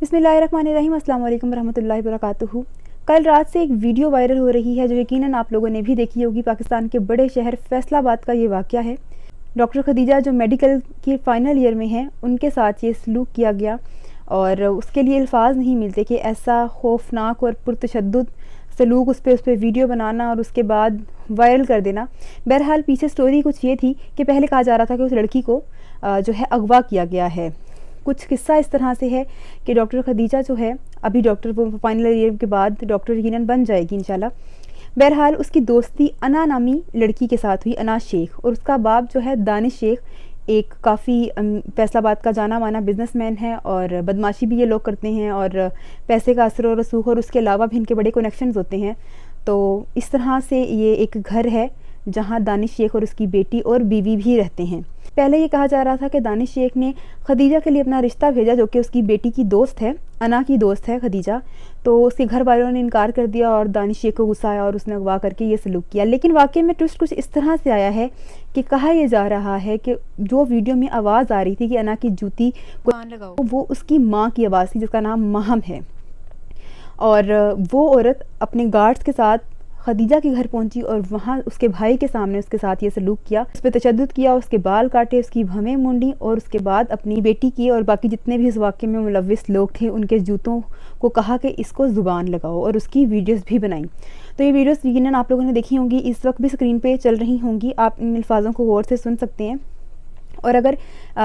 بسم اللہ الرحمن الرحیم۔ السلام علیکم ورحمۃ اللہ وبرکاتہ۔ کل رات سے ایک ویڈیو وائرل ہو رہی ہے جو یقیناً آپ لوگوں نے بھی دیکھی ہوگی۔ پاکستان کے بڑے شہر فیصل آباد کا یہ واقعہ ہے۔ ڈاکٹر خدیجہ جو میڈیکل کی فائنل ایئر میں ہیں، ان کے ساتھ یہ سلوک کیا گیا اور اس کے لیے الفاظ نہیں ملتے کہ ایسا خوفناک اور پرتشدد سلوک اس پہ ویڈیو بنانا اور اس کے بعد وائرل کر دینا۔ بہرحال پیچھے سٹوری کچھ یہ تھی کہ پہلے کہا جا رہا تھا کہ اس لڑکی کو جو ہے اغوا کیا گیا ہے۔ کچھ قصہ اس طرح سے ہے کہ ڈاکٹر خدیجہ جو ہے ابھی ڈاکٹر فائنل ایئر کے بعد ڈاکٹر یقیناً بن جائے گی انشاءاللہ۔ بہرحال اس کی دوستی انا نامی لڑکی کے ساتھ ہوئی، انا شیخ، اور اس کا باپ جو ہے دانش شیخ ایک کافی فیصل آباد کا جانا مانا بزنس مین ہے اور بدماشی بھی یہ لوگ کرتے ہیں اور پیسے کا اثر و رسوخ اور اس کے علاوہ بھی ان کے بڑے کنیکشنز ہوتے ہیں۔ تو اس طرح سے یہ ایک گھر ہے جہاں دانش شیخ اور اس کی بیٹی اور بیوی بھی رہتے ہیں۔ پہلے یہ کہا جا رہا تھا کہ دانش شیخ نے خدیجہ کے لیے اپنا رشتہ بھیجا جو کہ اس کی بیٹی کی دوست ہے، انا کی دوست ہے خدیجہ، تو اس کے گھر والوں نے انکار کر دیا اور دانش شیخ کو غصہ آیا اور اس نے اغوا کر کے یہ سلوک کیا۔ لیکن واقعے میں ٹوسٹ کچھ اس طرح سے آیا ہے کہ کہا یہ جا رہا ہے کہ جو ویڈیو میں آواز آ رہی تھی کہ انا کی جوتی کو وہ اس کی ماں کی آواز تھی جس کا نام مہم ہے، اور وہ عورت اپنے گارڈز کے ساتھ خدیجہ کے گھر پہنچی اور وہاں اس کے بھائی کے سامنے اس کے ساتھ یہ سلوک کیا، اس پہ تشدد کیا، اس کے بال کاٹے، اس کی بھویں مونڈی اور اس کے بعد اپنی بیٹی کی اور باقی جتنے بھی اس واقعے میں ملوث لوگ تھے ان کے جوتوں کو کہا کہ اس کو زبان لگاؤ اور اس کی ویڈیوز بھی بنائیں۔ تو یہ ویڈیوز یقیناً آپ لوگوں نے دیکھی ہوں گی، اس وقت بھی اسکرین پہ چل رہی ہوں گی، آپ ان الفاظوں کو غور سے سن سکتے ہیں۔ اور اگر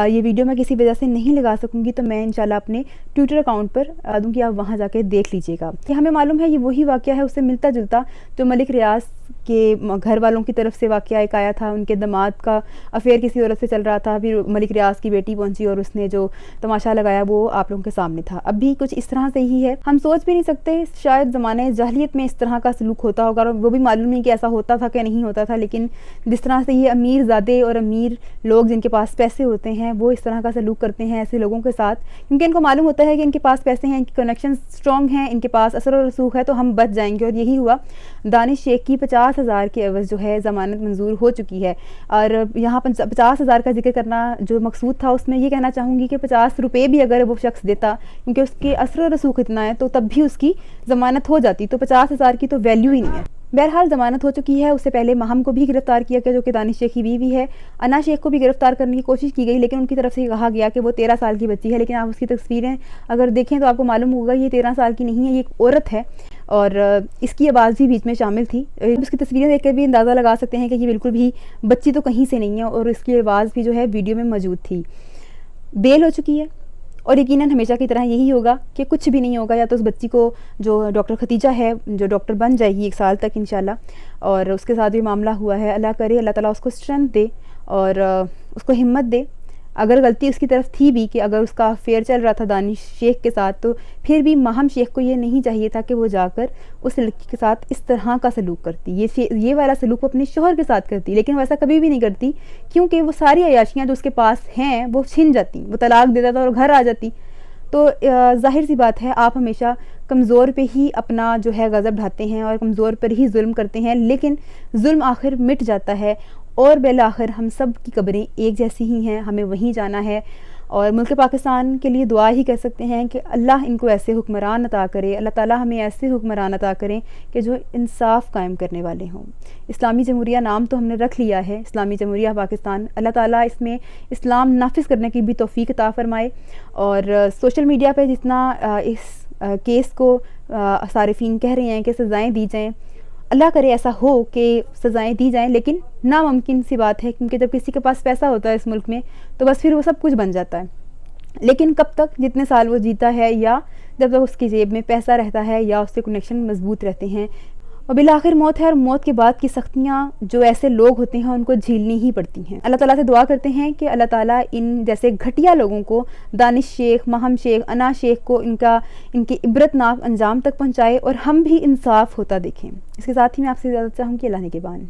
یہ ویڈیو میں کسی وجہ سے نہیں لگا سکوں گی تو میں انشاءاللہ اپنے ٹویٹر اکاؤنٹ پر دوں گی، آپ وہاں جا کے دیکھ لیجئے گا۔ کہ ہمیں معلوم ہے یہ وہی واقعہ ہے، اس سے ملتا جلتا جو ملک ریاض کے گھر والوں کی طرف سے واقعہ ایک آیا تھا، ان کے داماد کا افیئر کسی عورت سے چل رہا تھا، پھر ملک ریاض کی بیٹی پہنچی اور اس نے جو تماشا لگایا وہ آپ لوگوں کے سامنے تھا۔ اب بھی کچھ اس طرح سے ہی ہے، ہم سوچ بھی نہیں سکتے شاید زمانے جاہلیت میں اس طرح کا سلوک ہوتا ہوگا، اور وہ بھی معلوم نہیں کہ ایسا ہوتا تھا کہ نہیں ہوتا تھا، لیکن جس طرح سے یہ امیر زادے اور امیر لوگ جن کے پاس پیسے ہوتے ہیں وہ اس طرح کا سلوک کرتے ہیں ایسے لوگوں کے ساتھ، کیونکہ ان کو معلوم ہوتا ہے کہ ان کے پاس پیسے ہیں، ان کی کنیکشن اسٹرانگ ہیں، ان کے پاس اثر و رسوخ ہے تو ہم بچ جائیں گے۔ اور یہی ہوا، دانش شیخ کی 50,000 کے عوض جو ہے ضمانت منظور ہو چکی ہے۔ اور یہاں 50,000 کا ذکر کرنا جو مقصود تھا اس میں یہ کہنا چاہوں گی کہ 50 روپے بھی اگر وہ شخص دیتا، کیونکہ اس کے اثر و رسوخ اتنا ہے، تو تب بھی اس کی ضمانت ہو جاتی، تو 50,000 کی تو ویلیو ہی نہیں ہے۔ بہرحال ضمانت ہو چکی ہے۔ اس سے پہلے مہم کو بھی گرفتار کیا گیا جو کہ دانش شیخ کی بیوی ہے۔ انا شیخ کو بھی گرفتار کرنے کی کوشش کی گئی، لیکن ان کی طرف سے کہا گیا کہ وہ 13 سال کی بچی ہے، لیکن آپ اس کی تصویریں اگر دیکھیں تو آپ کو معلوم ہوگا یہ 13 سال کی نہیں ہے، یہ ایک عورت ہے اور اس کی آواز بھی بیچ میں شامل تھی۔ اس کی تصویریں دیکھ کر بھی اندازہ لگا سکتے ہیں کہ یہ بالکل بھی بچی تو کہیں سے نہیں ہے، اور اس کی آواز بھی جو ہے ویڈیو میں موجود تھی۔ بیل ہو چکی ہے اور یقیناً ہمیشہ کی طرح یہی ہوگا کہ کچھ بھی نہیں ہوگا، یا تو اس بچی کو جو ڈاکٹر خدیجہ ہے جو ڈاکٹر بن جائے گی 1 سال تک انشاءاللہ، اور اس کے ساتھ بھی معاملہ ہوا ہے، اللہ کرے اللہ تعالیٰ اس کو اسٹرینتھ دے اور اس کو ہمت دے۔ اگر غلطی اس کی طرف تھی بھی کہ اگر اس کا افیئر چل رہا تھا دانش شیخ کے ساتھ، تو پھر بھی مہم شیخ کو یہ نہیں چاہیے تھا کہ وہ جا کر اس لڑکی کے ساتھ اس طرح کا سلوک کرتی، یہ والا سلوک وہ اپنے شوہر کے ساتھ کرتی، لیکن ویسا کبھی بھی نہیں کرتی، کیونکہ وہ ساری عیاشیاں جو اس کے پاس ہیں وہ چھن جاتی، وہ طلاق دے دیتا اور گھر آ جاتی۔ تو ظاہر سی بات ہے آپ ہمیشہ کمزور پہ ہی اپنا جو ہے غضب ڈھاتے ہیں اور کمزور پر ہی ظلم کرتے ہیں، لیکن ظلم آخر مٹ جاتا ہے اور بالآخر ہم سب کی قبریں ایک جیسی ہی ہیں، ہمیں وہیں جانا ہے۔ اور ملک پاکستان کے لیے دعا ہی کر سکتے ہیں کہ اللہ ان کو ایسے حکمران عطا کرے، اللہ تعالیٰ ہمیں ایسے حکمران عطا کریں کہ جو انصاف قائم کرنے والے ہوں۔ اسلامی جمہوریہ نام تو ہم نے رکھ لیا ہے، اسلامی جمہوریہ پاکستان، اللہ تعالیٰ اس میں اسلام نافذ کرنے کی بھی توفیق عطا فرمائے۔ اور سوشل میڈیا پہ جتنا اس کیس کو صارفین کہہ رہے ہیں کہ سزائیں دی جائیں، اللہ کرے ایسا ہو کہ سزائیں دی جائیں، لیکن ناممکن سی بات ہے، کیونکہ جب کسی کے پاس پیسہ ہوتا ہے اس ملک میں تو بس پھر وہ سب کچھ بن جاتا ہے۔ لیکن کب تک، جتنے سال وہ جیتا ہے یا جب تک اس کی جیب میں پیسہ رہتا ہے یا اس سے کنیکشن مضبوط رہتے ہیں، اور بالآخر موت ہے، اور موت کے بعد کی سختیاں جو ایسے لوگ ہوتے ہیں ان کو جھیلنی ہی پڑتی ہیں۔ اللہ تعالیٰ سے دعا کرتے ہیں کہ اللہ تعالیٰ ان جیسے گھٹیا لوگوں کو، دانش شیخ، مہم شیخ، انا شیخ کو ان کے عبرتناک انجام تک پہنچائے اور ہم بھی انصاف ہوتا دیکھیں۔ اس کے ساتھ ہی میں آپ سے اجازت چاہوں گی، اللہ نگہبان۔